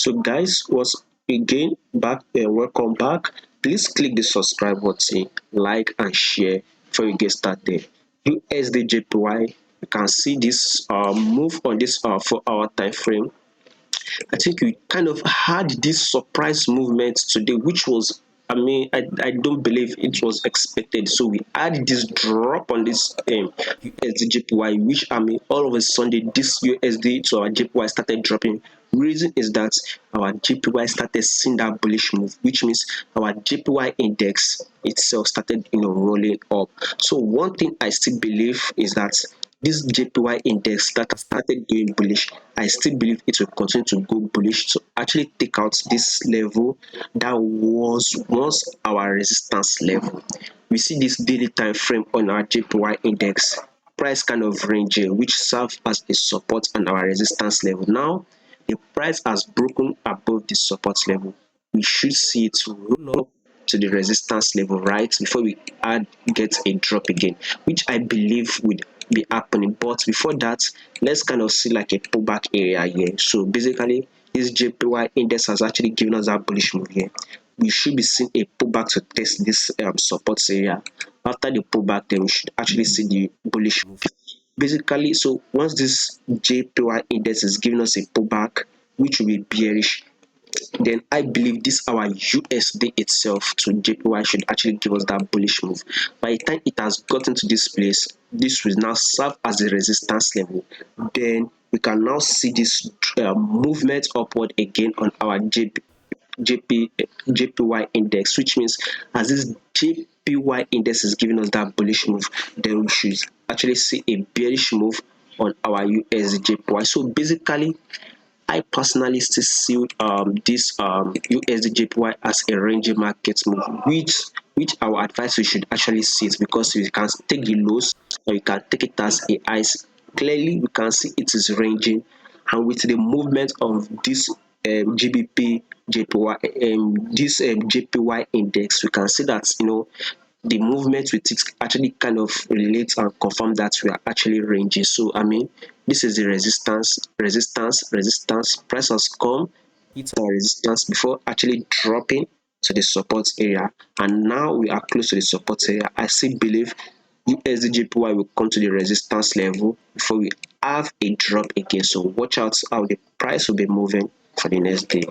So guys, once again back, welcome back. Please click the subscribe button, like and share before you get started. USDJPY, you can see this move on this 4-hour time frame. I think we kind of had this surprise movement today, which was, I don't believe it was expected. So we had this drop on this USD which all of a sudden this USD to our JPY started dropping. Reason is that our JPY started seeing that bullish move, which means our JPY index itself started rolling up. So one thing I still believe is that this JPY index that has started going bullish, I still believe it will continue to go bullish to actually take out this level that was once our resistance level. We see this daily time frame on our JPY index price kind of range here, which serves as a support and our resistance level. Now the price has broken above the support level. We should see it roll up to the resistance level right before we get a drop again, which I believe would be happening. But before that, let's kind of see like a pullback area here. So basically this JPY index has actually given us that bullish move here. We should be seeing a pullback to test this support area. After the pullback, then we should actually see the bullish move. Basically, so once this JPY index is giving us a pullback, which will be bearish, then I believe this our USD itself to JPY should actually give us that bullish move. By the time it has gotten to this place, this will now serve as a resistance level. Then we can now see this movement upward again on our JPY index, which means as this JPY index is giving us that bullish move, then we should actually see a bearish move on our USDJPY. So basically, I personally still see this USDJPY as a range market move, which I would advise you should actually see it, because you can take the lows or you can take it as a highs. Clearly, we can see it is ranging, and with the movement of this GBP JPY this JPY index, we can see that the movement with it actually kind of relates and confirm that we are actually ranging. So this is the resistance. Price has come, hit our resistance before actually dropping to the support area, and now we are close to the support area. I still believe USDJPY will come to the resistance level before we have a drop again. So watch out how the price will be moving for the next day.